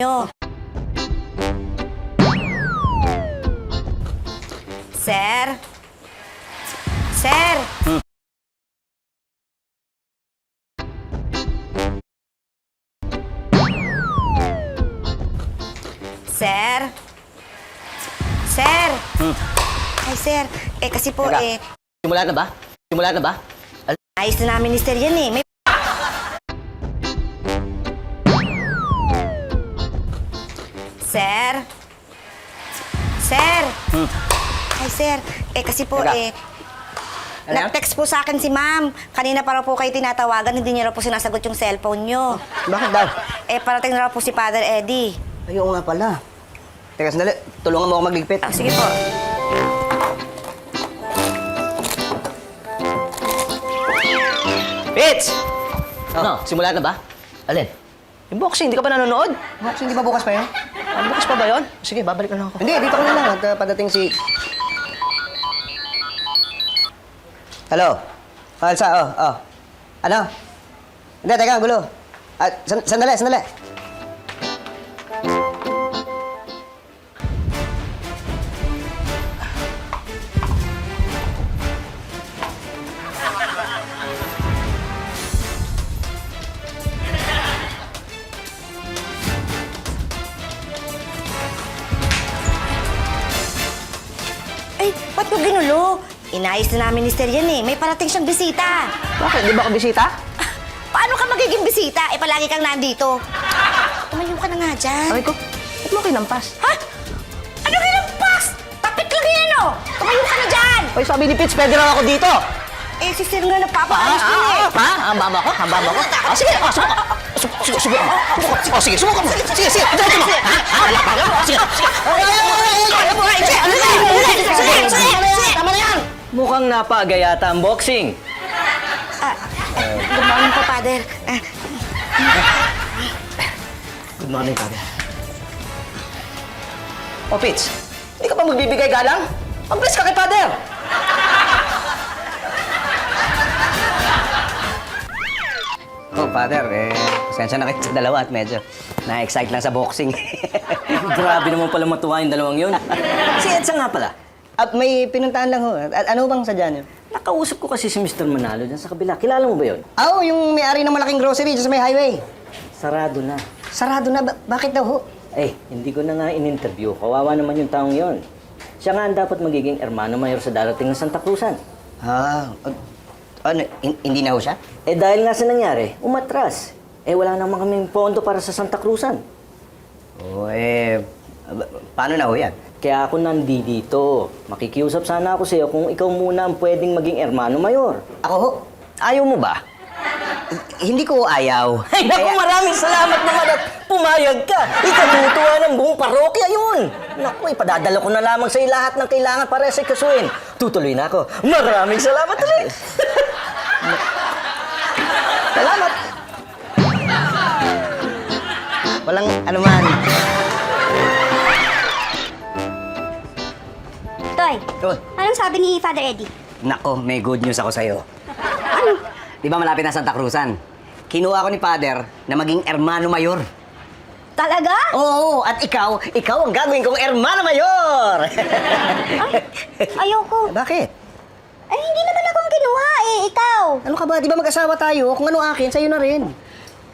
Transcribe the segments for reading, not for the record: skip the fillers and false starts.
nyo. Sir? Sir? Sir? Sir? Ay, sir. Kasi po, Teka. Simula na ba? Simula na ba? ayos na namin ni Sir yan May... Sir? Sir? Ay, sir. Kasi po, Teka. Ano yan? nag-text po sa akin si ma'am. Kanina para po kayo tinatawagan, hindi niya raw po sinasagot yung cellphone nyo. Bakit daw? Parating na raw po si Father Eddie. Ayaw nga pala. Teka, sandali. Tulungan mo ako magligpit. Sige po. Fitz! Ano? Simula na ba? Alin? Yung boxing, hindi ka pa nanonood? Boxing, di ba bukas pa yun? Bukas pa ba yun? Sige, babalik na lang ako. Hindi, dito ko na lang. At padating si... Hello? Alsa, oh. Ano? Hindi, teka, gulo. Sandali. Ay, ba't mo ginulo? Inayos na namin ni Sir yan May parating siyang bisita. Bakit? Di ba ako bisita? Paano ka magiging bisita? Palagi kang nandito. Tumayo ka na nga dyan. Aray ko, ba't mo kinampas? Ha? Ano kinampas? Tapik lang yan, Tumayo ka na dyan! Ay, sabi ni Fitz, pwede lang ako dito. Si Sir nga nagpapaalis din Pa? Ang baba ko? Sige, subukan mo. Sige. Tama na yan! Mukhang napaaga yata ang boxing. Good morning po, Father. Good morning, Father. O, Fitz, hindi ka pa magbibigay galang? Mag-bless ka kay Father! Oh, Father, pasensya na kayo sa dalawa at medyo na-excite lang sa boxing. Grabe naman pala matuwa yung dalawang yun. Si Edsa nga pala. At may pinuntahan lang ho. Ano bang sadya niyo? Nakausap ko kasi si Mr. Manalo dyan sa kabila. Kilala mo ba yun? Yung may-ari ng malaking grocery dyan sa may highway. Sarado na. Sarado na. Bakit daw ho? Hindi ko na nga in-interview. Kawawa naman yung taong yon. Siya nga ang dapat magiging hermano mayor sa darating ng Santa Cruzan. Hindi na ho siya? Dahil nga sa nangyari, umatras. Wala naman kaming pondo para sa Santa Cruzan. Paano na ho yan? Kaya ako nandito. Makikiusap sana ako sa'yo kung ikaw muna ang pwedeng maging hermano mayor. Ako ho? Ayaw mo ba? Hindi ko ayaw. Ay, naku, maraming salamat naman at pumayag ka. Ikatutuwa ng buong parokya yun. Naku, ipadadala ko na lamang sa'yo lahat ng kailangan para sa ikasuin. Tutuloy na ako. Maraming salamat ulit. Salamat. Walang anuman. Toy, Oh, anong sabi ni Father Eddie? nako, may good news ako sa'yo. Di ba malapit na Santa Cruzan? Kinuha ko ni Father na maging hermano mayor. Talaga? Oo, at ikaw ang gagawin kong hermano mayor! Ayoko. Bakit? Ay, hindi naman akong kinuha ikaw. Ano ka ba? Di ba mag-asawa tayo? Kung ano akin, sa'yo na rin.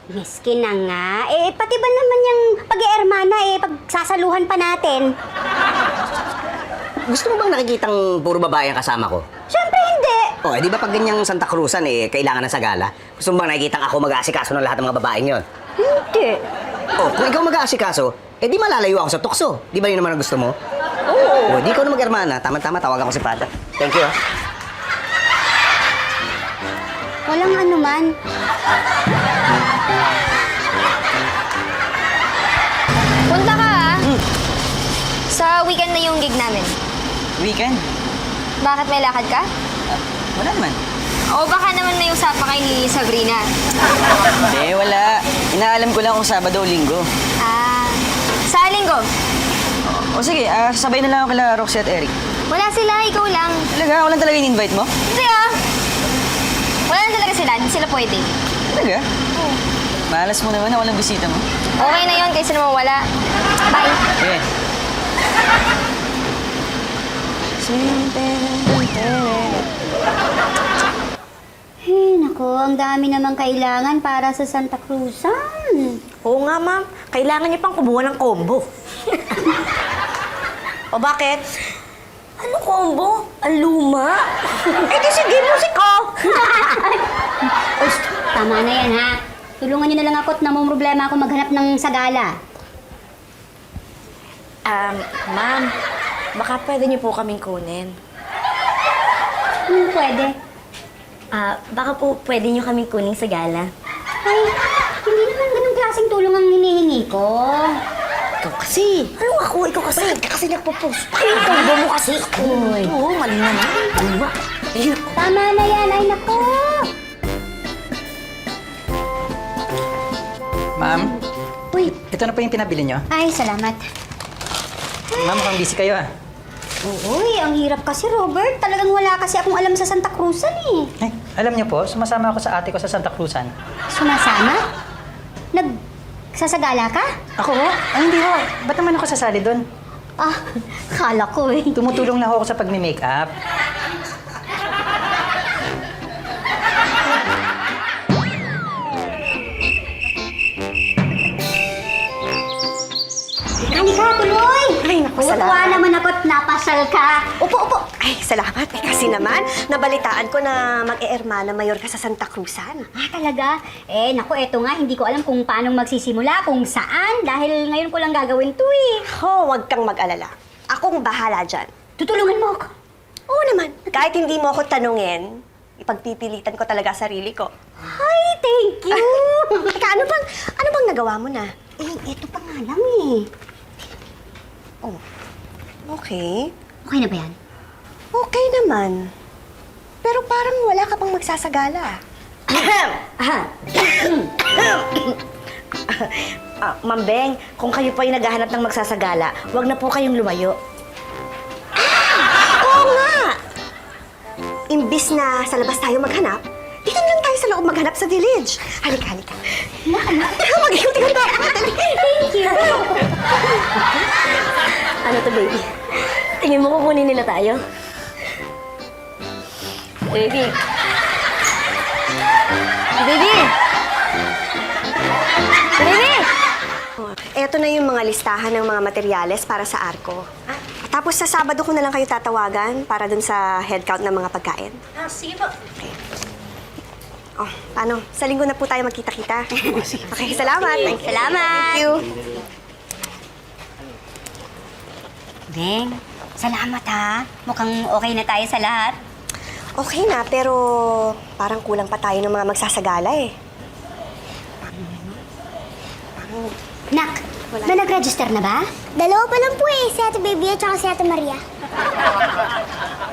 Miskin na nga. Pati ba naman yung pag-eermana pagsasaluhan pa natin? Gusto mo bang nakikitang puro babae ang kasama ko? Siyempre hindi. Di ba pag ganyang Santa Cruzan, kailangan ng sagala? Gusto mo bang nakikitang ako mag-aasikaso ng lahat ng mga babaeng yon? Hindi. Kung ikaw mag-aasikaso, di malalayo ako sa tukso. Di ba yun naman ang gusto mo? Oo. Di ko na mag-hermana. Tama-tama, tawagan ko si Father. Thank you, Walang anuman. Punta ka Sa weekend na yung gig namin. Weekend? Bakit may lakad ka? Wala naman. O baka naman may usapan kayo ni Sabrina. Hindi, wala. Inaalam ko lang kung Sabado o Linggo. Sa linggo. O sige, sabay na lang ako kila Roxy at Eric. Wala sila, ikaw lang. Talaga? Ako lang talaga in-invite mo? Hindi Wala na talaga sila, hindi sila pwede. Talaga? Oo. Malas mo naman na walang bisita mo. Okay na yon kaysa naman wala. Bye. Eh, Naku, ang dami namang kailangan para sa Santa Cruzan. Oo nga, ma'am. Kailangan niyo pang kumuha ng combo. O bakit? Ano combo? Ang luma. Eh di sige, musiko! Uy, tama na yan ha. Tulungan niyo na lang ako at namumroblema ako maghanap ng sagala. Ma'am, baka pwede niyo po kaming kunin. Pwede. Baka po pwede niyo kaming kunin sa gala. Ay, hindi naman ganung klaseng tulong ang hinihingi ko. Ikaw kasi. Ano ako? Ikaw kasi. Bakit ka kasi nagpo-post? Ay, combo mo kasi. Uy. Oo, mali na na. Luma. Tama na yan, ay naku. Ma'am, Uy, ito na po yung pinabili nyo. ay salamat. Ma'am, mukhang busy kayo ah. Uy, ang hirap kasi Robert. Talagang wala kasi akong alam sa Santa Cruzan eh. Ay, alam niyo po, sumasama ako sa ate ko sa Santa Cruzan. Sumasama? Nagsasagala ka? Ako ho? Ay, hindi ho. Ba't naman ako sasali doon? Ah, kala ko eh. Tumutulong lang ako sa pagme-makeup. Halika, tuloy! Ay, naku, Tuwa salamat. naman ako at napasal ka. Upo, upo. Ay, salamat. Eh, kasi naman, nabalitaan ko na mag-e-hermana mayor ka sa Santa Cruzan. Ah, talaga? Eh, naku, eto nga, hindi ko alam kung paano magsisimula, kung saan, dahil ngayon ko lang gagawin to eh. Huwag kang mag-alala. Akong bahala dyan. Tutulungan mo ako. Oo naman. Kahit hindi mo ako tanungin, ipagpipilitan ko talaga sarili ko. Ay, thank you! Teka, ano bang nagawa mo na? Eh, eto pa nga lang eh. Oh, okay. Okay na ba yan? Okay naman. Pero parang wala ka pang magsasagala. Ma'am Beng, kung kayo po ay naghahanap ng magsasagala, huwag na po kayong lumayo. Oo nga! Imbis na sa labas tayo maghanap, dito na lang tayo sa loob maghanap sa village. Halika, halika. Mag-iuti ka na. Thank you! Ano to, baby? Tingin mo kukunin nila tayo? Baby. Baby! Baby! Eto na yung mga listahan ng mga materyales para sa arko. Tapos sa Sabado ko na lang kayo tatawagan para dun sa head count ng mga pagkain. Sige po. Okay. Oh, paano? Sa Linggo na po tayo magkita-kita. Okay, salamat. Salamat. Thank you. Beng, salamat ha. Mukhang okay na tayo sa lahat. Okay na, pero parang kulang pa tayo ng mga magsasagala eh. Nak, may nag-register na ba? Dalawa pa lang po eh, si Ate Baby at saka si Ate Maria.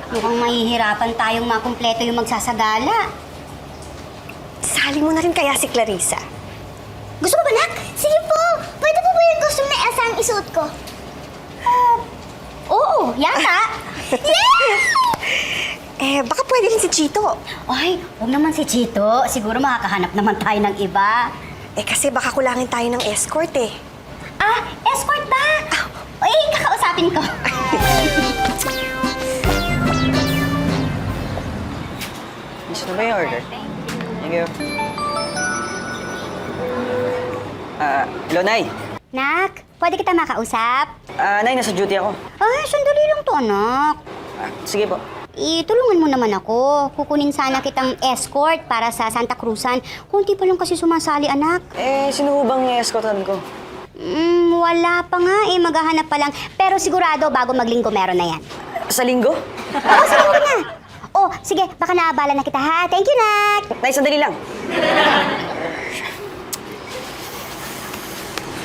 Mukhang mahihirapan tayong makumpleto yung magsasagala. Sali mo na rin kaya si Clarissa. Gusto mo ba, Nak? Sige po! Pwede po ba yung costume na Elsa ang isuot ko? Oo, yata. Baka pwede rin si Chito. Ay, huwag naman si Chito. Siguro makakahanap naman tayo ng iba. Kasi baka kulangin tayo ng escort eh. Ah, escort ba? Ay, kakausapin ko. gusto na ba yung order? Thank you. Hello, Nay. Nak, pwede kita makausap? Nay, nasa duty ako. Ay, sandali lang to, anak. Sige po. Tulungan mo naman ako. Kukunin sana kitang escort para sa Santa Cruzan. Kunti pa lang kasi sumasali, anak. Sino ho bang i-escortan ko? Wala pa nga eh. Maghahanap pa lang. Pero sigurado, bago maglinggo meron na yan. Sa linggo? Oo, sa linggo na. Oh, sige. Baka naabala na kita, ha? Thank you, Nak. Nay, sandali lang.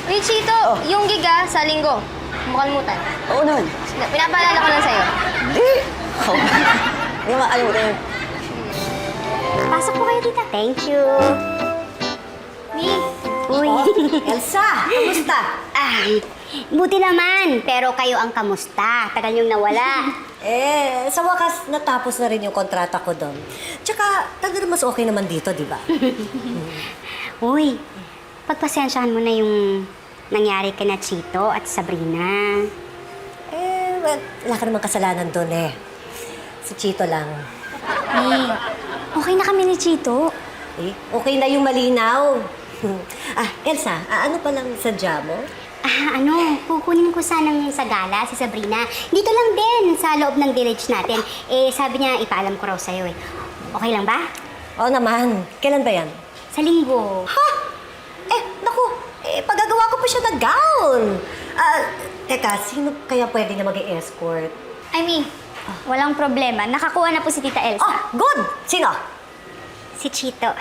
Uy, Chito, yung giga sa linggo. Mukalmutan. Oo naman. Pinapaalala ko lang sa'yo. Hindi. Hindi makalimutan yun. Pasok po kayo, tita. Thank you. Uy. Elsa, kamusta? Buti naman. Pero kayo ang kamusta. Tagal niyong nawala. Sa wakas, natapos na rin yung kontrata ko doon. Tsaka, tagal mas okay naman dito, di ba? Uy, pagpasensyahan mo na yung nangyari kay na Chito at Sabrina. Wala ka namang kasalanan doon eh. Si Chito lang. Okay na kami ni Chito. Okay na yung malinaw. Elsa, ano palang sadya mo? Kukunin ko sanang sa gala si Sabrina. Dito lang din, sa loob ng village natin. Sabi niya, ipaalam ko raw sa'yo eh. Okay lang ba? Oo naman. Kailan ba yan? Sa linggo. Naku, pagagawa ko pa siya ng gown. Teka, sino kaya pwede na mag-escort? Walang problema. Nakakuha na po si Tita Elsa. Oh, good! Sino? Si Chito.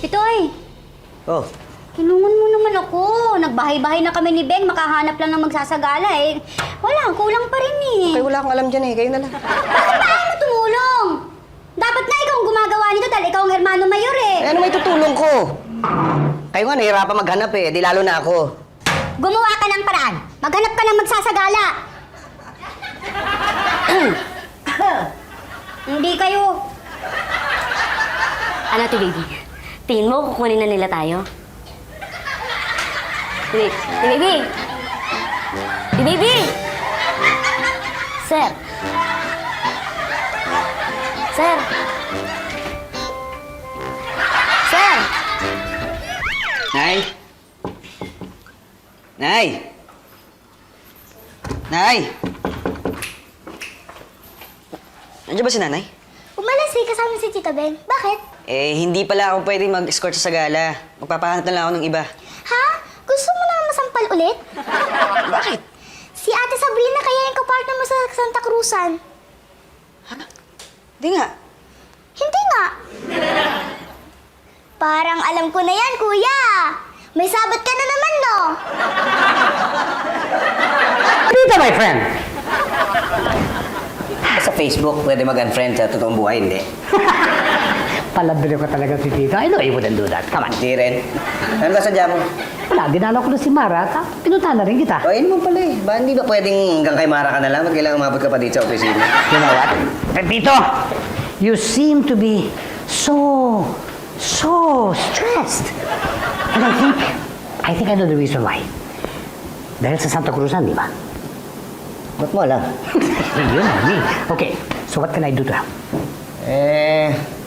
Pitoy, Oh, tulungan mo naman ako. Nagbahay-bahay na kami ni Beng, makahanap lang ng magsasagala eh. Wala, kulang pa rin eh. kayo wala akong alam dyan eh. Kayo na lang. Bakit ba ayaw mo tumulong? Dapat na ikaw ang gumagawa nito dahil ikaw ang hermano mayor eh. Ano may tutulong ko? Kayo nga, nahirapan maghanap eh. Di lalo na ako. Gumawa ka ng paraan. Maghanap ka ng magsasagala. Hindi kayo. Ano, baby? Tingin mo, kukunin na nila tayo? Baby! Baby! Sir! Sir! Sir! Nay! Nay! Nay! Nandiyan ba si nanay? Umalis eh, kasama si Tita Beng. Bakit? Hindi pala ako pwede mag-escort sa sagala. Magpapahanap na lang ako ng iba. Ha? Gusto mo na masampal ulit? Bakit? Si Ate Sabrina kaya yung kapartner mo sa Santa Cruzan. Hindi nga. Hindi nga. Parang alam ko na yan, kuya. May sabat ka na naman, no? Dito, my friend! Sa Facebook, pwede mag-unfriend sa totoong buhay, hindi. Palabili ko talaga si Tito. I know you wouldn't do that. Come on. Hindi rin. Ano ba sadya mo? Wala, dinala ko na si Mara at pinunta na rin kita. O, yun mo pala eh. Ba, hindi ba pwedeng hanggang kay Mara ka na lang? Ba't kailangan umabot ka pa dito sa opisina? You know what? Tito, you seem to be so stressed. And I think I know the reason why. Dahil sa Santa Cruzan, di ba? Ba't mo alam? Yun, me. Okay, so what can I do to help?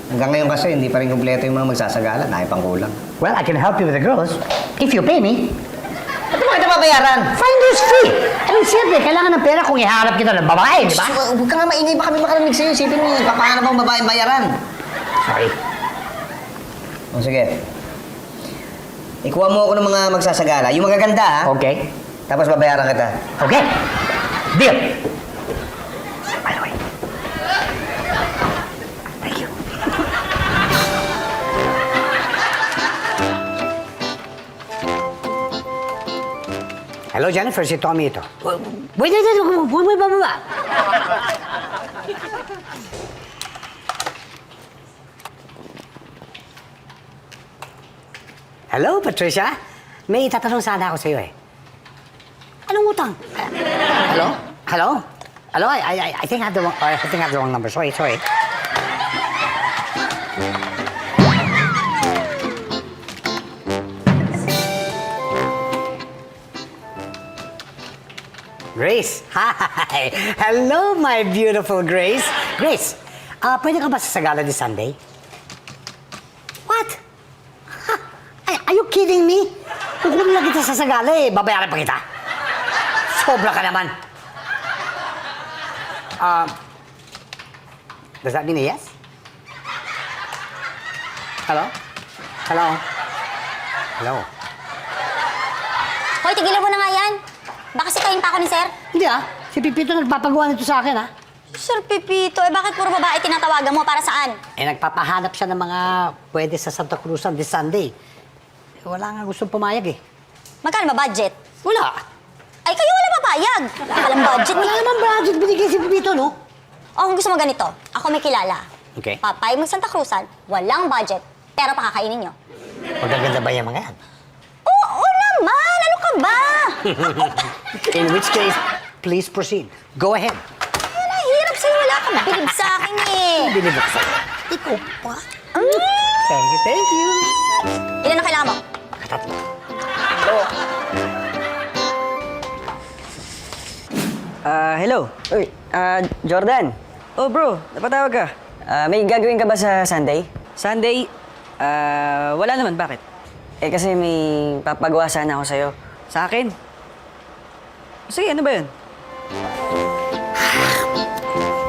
Hanggang ngayon kasi hindi pa rin kumpleto yung mga magsasagala. Dahil pang kulang. Well, I can help you with the girls if you pay me. Ba't mo kita babayaran? Finder's fee! I mean, siyempre, kailangan ng pera kung iharap kita ng babae, di ba? Huwag ka nga maingay pa kami makarinig sa'yo. Isipin mo, paano bang babaeng bayaran? Sorry. O sige. Ikuha mo ako ng mga magsasagala. Yung magaganda, ha? Okay. Tapos babayaran kita. Okay. Deal. By the way. Thank you. Hello, Jennifer. Si Tommy ito. Wait, baba. Hello, Patricia. May itatanong sana ako sa'yo eh. Anong utang? Hello? Hello? Hello? I think I have the wrong number. Sorry. Grace. Hi. Hello, my beautiful Grace. Grace, pwede ka ba sa Sagala this Sunday? What? Are you kidding me? Kukunin lang kita sa Sagala eh. Babayaran pa kita. Sobra ka naman. Does that mean a yes? Hello? Hello? Hello? Hoy, tigilan mo na nga yan. Baka sitayin pa ako ni Sir. Hindi Si Pipito nagpapagawa nito sa akin Sir Pipito, bakit puro babae tinatawagan mo? Para saan? Nagpapahanap siya ng mga pwede sa Santa Cruzan this Sunday. Wala nga gustong pumayag eh. Magkano ba budget? Wala. Ay, kayo wala papayag. Wala palang budget. Wala naman budget binigay si Pipito, no? O, kung gusto mo ganito, ako may kilala. Okay. Papayag mag Santa Cruzan, walang budget, pero pakakainin nyo. Magaganda ba yung mga yan? Oo naman! Ano ka ba? In which case, please proceed. Go ahead. Ay, nahihirap sa'yo. Wala kang bilib sa akin eh. Bilib ako sa'yo. Ikaw pa? Thank you, thank you. Ilan ang kailangan mo? Hello. Uy, Jordan. Oh, bro. Napatawag ka. May gagawin ka ba sa Sunday? Sunday? Wala naman. Bakit? Eh, kasi may papagawa sana ako sa'yo. Sa akin? Sige, ano ba yun?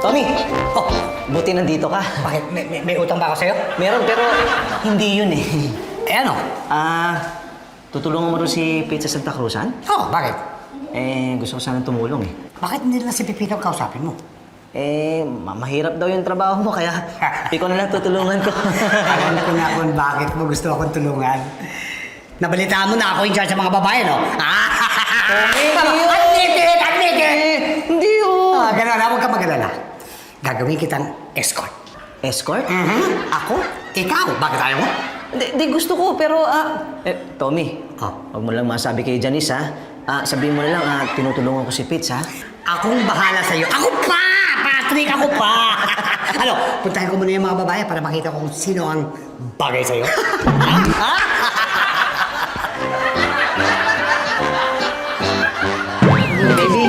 Tommy! Oh, buti nandito ka. Bakit? May utang ba ako sa'yo? Meron, pero hindi yun eh. Eh ano? Tutulungan mo rin si Pete sa Santa Cruzan? Oh, bakit? Eh, gusto ko sana tumulong eh. Bakit hindi lang si Pipito ang kausapin mo? Eh, mahirap daw yung trabaho mo, kaya ikaw na lang tutulungan ko. Alam ko na kung bakit mo gusto akong tulungan. Nabalitaan mo na ako in charge sa mga babae, no? Admit it! Admit it! Hindi yun! Ganun na, huwag ka mag-alala. Gagawin kitang escort. Escort? Ako? Ikaw? Bakit ayaw mo? Di gusto ko, pero Tommy, Oh. huwag mo lang masabi kay Janice, ha? Sabihin mo na lang, tinutulungan ko si Pitts, ha? Akong bahala sa'yo. Ako pa! Patrick, ako pa! Ano, puntahin ko muna yung mga babae para makita kung sino ang bagay sa'yo. Baby,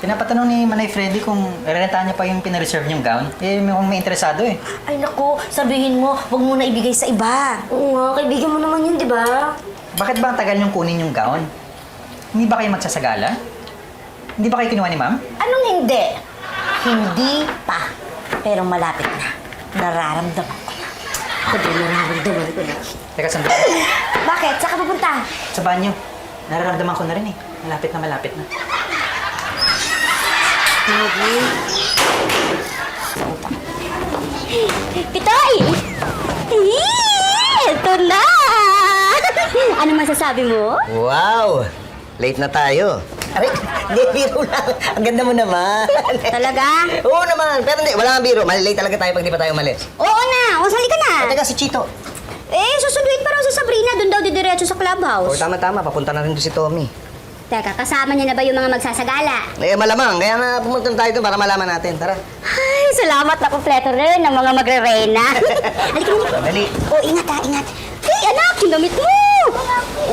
pinapatanong ni Manay Freddy kung rerentahan niya pa yung pinareserve niyong gown. Eh, kung may interesado eh. Ay naku, sabihin mo, wag mo na ibigay sa iba. Oo nga, kaibigan mo naman yun, di ba? Bakit ba ang tagal niyong kunin yung gown? Hindi ba kayo magsasagala? Hindi ba kayo kinuha ni ma'am? Anong hindi? Hindi pa. Pero malapit na. Nararamdaman ko na. Ako din, nararamdaman ko na. Teka, sandali. Bakit? Saan ka pupunta? Sa banyo. Nararamdaman ko na rin eh. Malapit na malapit na. Pitoy! Ito na! Ano masasabi mo? Wow! Late na tayo. Aray, hindi, biro lang. Ang ganda mo naman. Talaga? Oo naman, pero hindi, wala kang biro. Malilate talaga tayo pag di pa tayo umalis. Oo na! O, sali ka na! Teka, si Chito. Eh, susunduin pa raw sa Sabrina. Doon daw didiretso sa Oh, clubhouse. tama-tama, papunta na rin doon si Tommy. Teka, kasama niya na ba yung mga magsasagala? Eh, malamang. Kaya na pumunta tayo doon para malaman natin. Tara. Ay, salamat na kompleto rin ng mga magre-reyna. Halika na. Dali. Oh, ingat ha, ingat. Hey, anak, kinamit mo!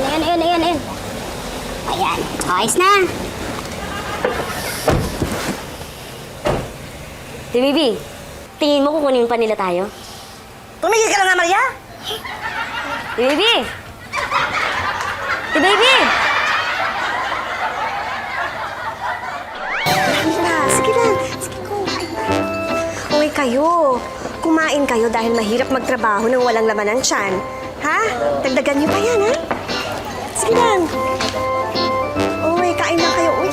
Ayan. Ayan, ayos na. Di, baby, tingin mo kukunin pa nila tayo? Tumigil ka lang na, Maria! Di, baby! Di, baby! Sige lang. Sige, kumain na. Uy, kayo. Kumain kayo dahil mahirap magtrabaho nang walang laman ng tiyan. Ha? Dagdagan niyo pa yan, ha? Sige lang. Uy, kain lang kayo. Uy.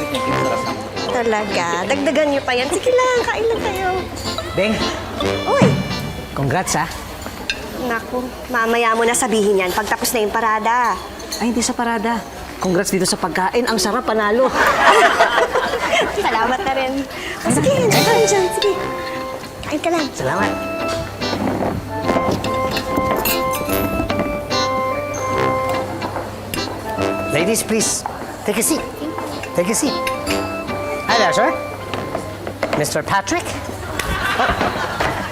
Talaga. Dagdagan niyo pa yan. Sige lang, kain lang kayo. Beng, Uy. congrats, ha? Naku, mamaya mo na sabihin yan pagtapos na yung parada. Ay, hindi sa parada. Congrats dito sa pagkain. Ang sarap, panalo. Salamat na rin. O, sige, nandiyan ka rin dyan. Sige. Kain ka lang. Salamat. Ladies, please, take a seat. Take a seat. Hi there, sir. Mr. Patrick?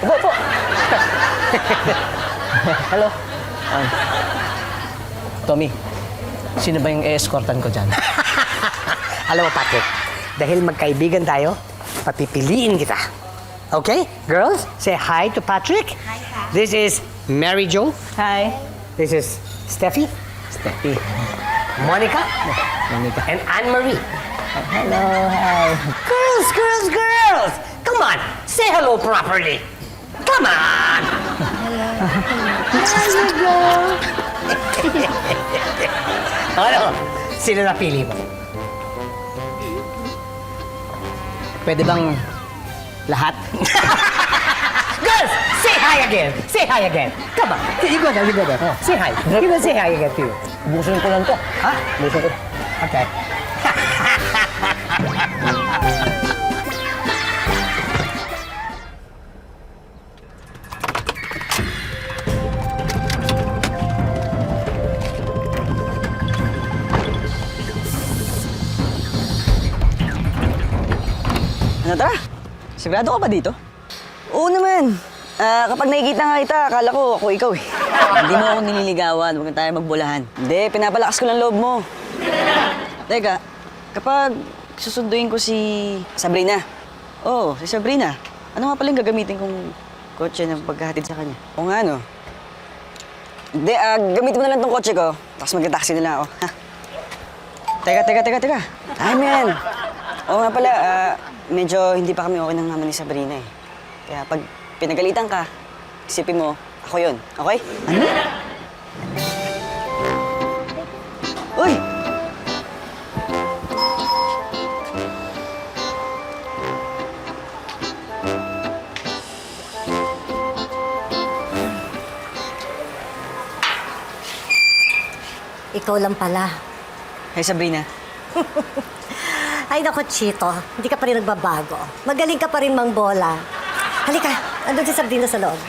Upo. Hello. Tommy, sino ba yung e-escortan ko dyan? Alam mo, Patrick, dahil magkaibigan tayo, papipiliin kita. Okay? Girls, say hi to Patrick. Hi, Pat. This is Mary Jo. Hi. This is Steffi. Steffi. Monica. Monica. And Anne-Marie. Hello, hi. Girls! Come on, say hello properly. Come on! Ano? Sino napili mo? Pwede bang lahat? Girls, say hi again. Say hi again. Come on. You go there. Say hi. You will say hi again to you. Busin ko lang to. Ha? Busin ko. Okay. Ano, tara? Sigurado ka ba dito? Oo naman. Kapag nakikita nga kita, akala ko ako ikaw eh. Hindi mo ako nililigawan, huwag na tayo magbulahan. Hindi, pinapalakas ko lang loob mo. Teka, kapag susunduin ko si Sabrina. Oo, si Sabrina. Ano nga pala yung gagamitin kong kotse na pagkahatid sa kanya? O nga, no? Hindi, gamitin mo na lang tong kotse ko, tapos mag-taxi na lang ako. Ha? Teka. Ay, man. Oo nga pala, medyo hindi pa kami okay ng mama ni Sabrina eh. Kaya pag pinagalitan ka, isipin mo, ako yun. Okay? Ano? Uy! Ikaw lang pala. Hey, Sabrina. Ay, naku, Chito. Hindi ka pa rin nagbabago. Magaling ka pa rin mang bola. Halika, andun si Sabrina sa loob.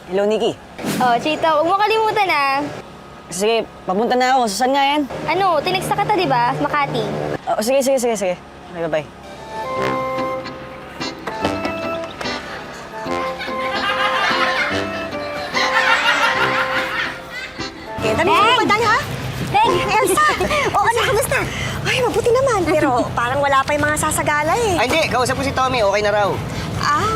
Hello, Nikki. Oh, Chito, huwag mo kalimutan ah. Sige, papunta na ako. Saan nga yan? Ano, tinexta ka di ba? Makati. Oh, sige. Okay, bye. Eh, dami mo pa tayo, ha? Beng! Elsa! Oo, ano, kamusta? Ay, mabuti naman. Pero parang wala pa yung mga sasagala eh. Ay, hindi. Kausap ko si Tommy. Okay na raw.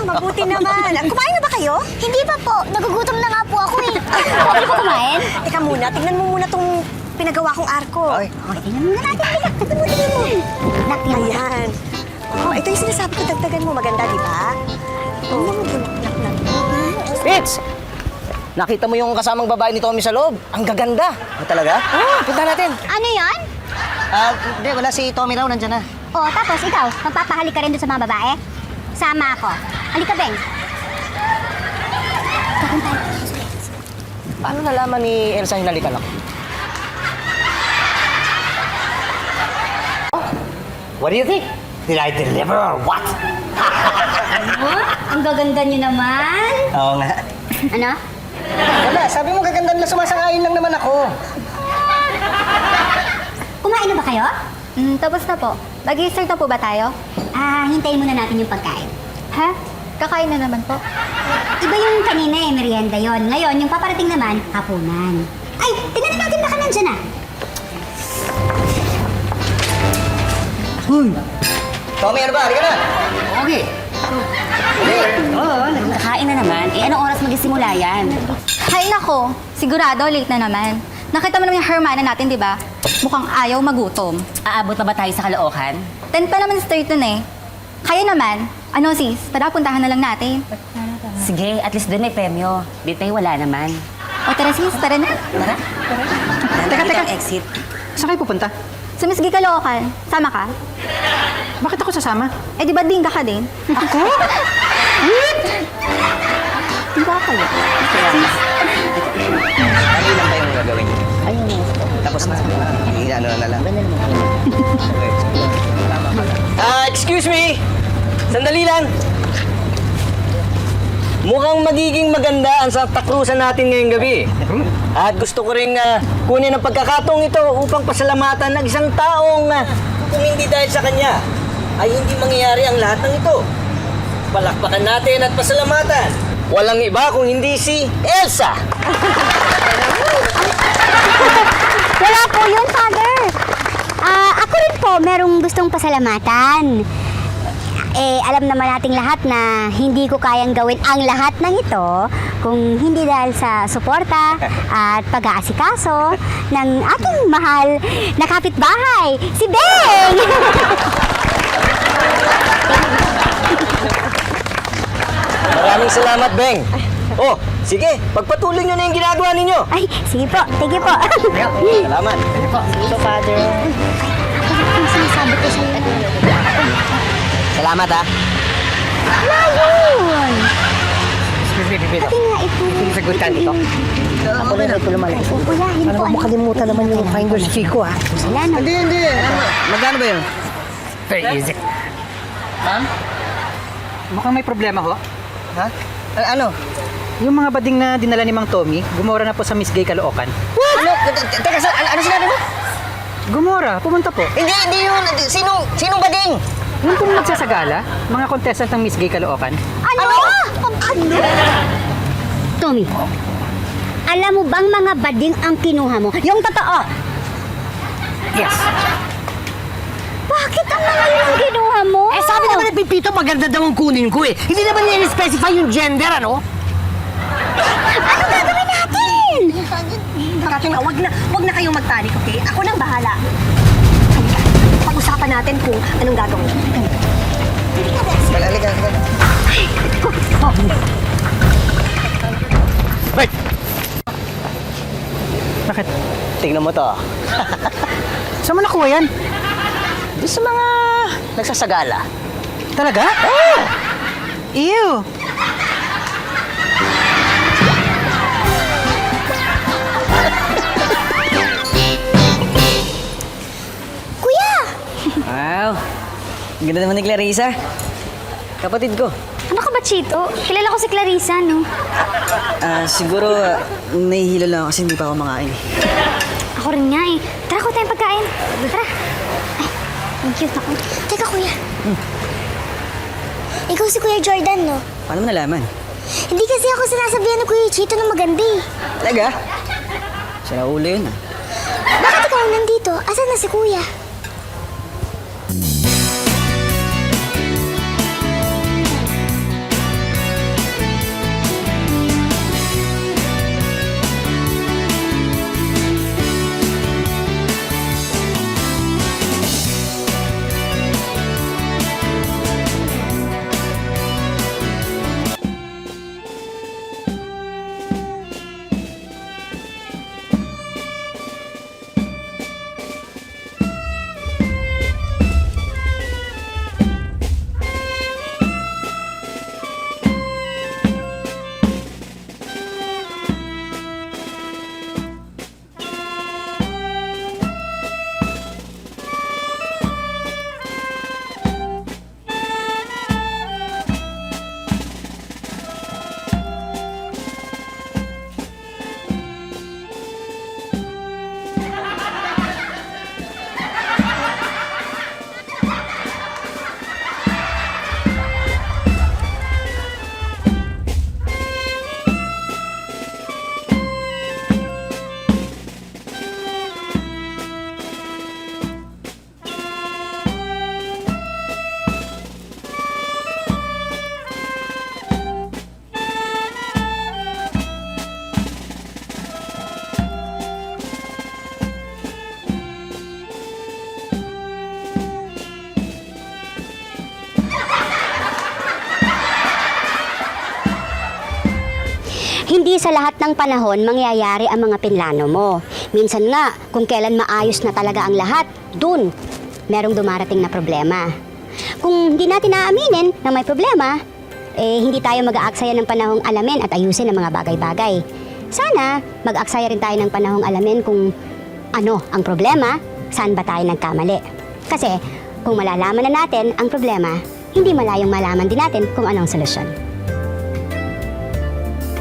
Mabuti naman. Kumain na ba kayo? Hindi pa po. Nagugutom na nga po ako eh. Pwede po kumain? Teka muna, tingnan mo muna tong pinagawa kong arko. Ay. Tingnan muna natin. Tingnan mo. Nak. Ayan. Oh, ito yung sinasabi ko, dagdagan mo. Maganda, di ba? Oh. Fitz! Nakita mo yung kasamang babae ni Tommy sa loob? Ang gaganda. Talaga? Oo, punta natin. Ano yan? Hindi, wala si Tommy raw. Nandyan na. Oh, tapos ikaw, magpapahalik ka rin doon sa mga babae? Sama ako. Halika, Beng. Paano nalaman ni Elsa hinalikan ako? What do you think? Did I deliver or what? Ang gaganda niyo naman. Oo nga. Ano? Wala, sabi mo gaganda nila, sumasang-ayon lang naman ako. Kumain na ba kayo? Tapos na po. Mag-i-start na po ba tayo? Hintayin muna natin yung pagkain. Ha? Kakain na naman po. Iba yung kanina eh, merienda yon. Ngayon, yung paparating naman, hapunan. Ay, tingnan natin baka nandyan na. Tommy, ano ba? Halika na. Okay. Oo, nagkakain na naman. Anong oras magisimula yan? Hay nako, sigurado late na naman. Nakita mo naman yung Hermana natin, di ba? Mukhang ayaw magutom. Aabot pa ba tayo sa Caloocan? 10 pa naman start nun eh. Kaya naman, ano sis, tara puntahan na lang natin. Sige, at least doon may premyo. Dito tayo wala naman. O tara sis, tara na. Tara. Teka. Exit. Saan kayo pupunta? Sa Miss Caloocan, sama ka? Bakit ako sasama? Eh di ba dingga ka din? Ako? Dingga ka yun. Ano lang ba yung gagawin? Ayun na. Tapos na. Ano na lang. Excuse me! Sandali lang! Mukhang magiging maganda ang Santa Cruzan natin ngayong gabi. At gusto ko rin kunin ang pagkakataong ito upang pasalamatan ng isang taong kung hindi dahil sa kanya, ay hindi mangyayari ang lahat ng ito. Palakpakan natin at pasalamatan. Walang iba kung hindi si Elsa! Wala po yun, Father. Ako rin po, merong gustong pasalamatan. Alam naman nating lahat na hindi ko kayang gawin ang lahat ng ito kung hindi dahil sa suporta at pag-aasikaso ng aking mahal na kapitbahay, si Beng! Maraming salamat, Beng. Oh, sige, pagpatuloy nyo na yung ginagawa ninyo. Ay, sige po, thank you po. Salamat. So, Father. Ang sinasabi ko sa'yo. Salamat, ha. Ayun! Excuse me, Pipito. Pati nga ito. Sagot ka dito. Ako na ito lumalaki. Pupulahin Ano po. ba makalimutan naman yung finder's fee ko, ha? Wala na. Hindi. Magkano ba yun? Very easy. Ma'am? Mukhang may problema ho. Ha? Ano? Yung mga bading na dinala ni Mang Tommy, gumora na po sa Miss Gay Caloocan. Ano? Teka, ano sinabi mo? Gomora, pumunta po. Hindi yun. Sinong bading? Yung pong nagsasagala, mga contestant ng Miss Gay Caloocan. Ano? Tommy, alam mo bang mga bading ang kinuha mo? Yung totoo! Yes. Bakit ang mga yun ang kinuha mo? Eh, sabi naman ni Pipito, maganda daw ang kunin ko eh. Hindi naman nire-specify yung gender, ano? Ano gagawin natin? Fatima, wag na kayong magpanik, okay? Ako nang bahala. Halika, pag-usapan natin kung anong gagawin. Halika. Wait! Bakit? Tingnan mo to. Saan mo nakuha yan? Di sa mga nagsasagala. Talaga? Oh! Ew! Kuya! Wow! Ang ganda naman ni Clarissa. Kapatid ko. Ano ka ba, Chito? Kilala ko si Clarissa, no? Siguro nahihilo lang ako kasi hindi pa ako makain. Ako rin nga eh. Tara, kuha tayong pagkain. Tara. Ay, ang cute ako. Teka, kuya. Ikaw si Kuya Jordan, no? Paano mo nalaman? Hindi kasi ako sinasabihan ni Kuya Chito na maganda eh. Talaga? Sira ulo yun ah. Bakit ikaw nandito? Asan na si Kuya? Hindi sa lahat ng panahon mangyayari ang mga pinlano mo. Minsan nga, kung kailan maayos na talaga ang lahat, dun, merong dumarating na problema. Kung hindi natin naaminin na may problema, hindi tayo mag-aaksaya ng panahong alamin at ayusin ang mga bagay-bagay. Sana, mag-aaksaya rin tayo ng panahong alamin kung ano ang problema, saan ba tayo nagkamali. Kasi, kung malalaman na natin ang problema, hindi malayong malaman din natin kung anong solusyon.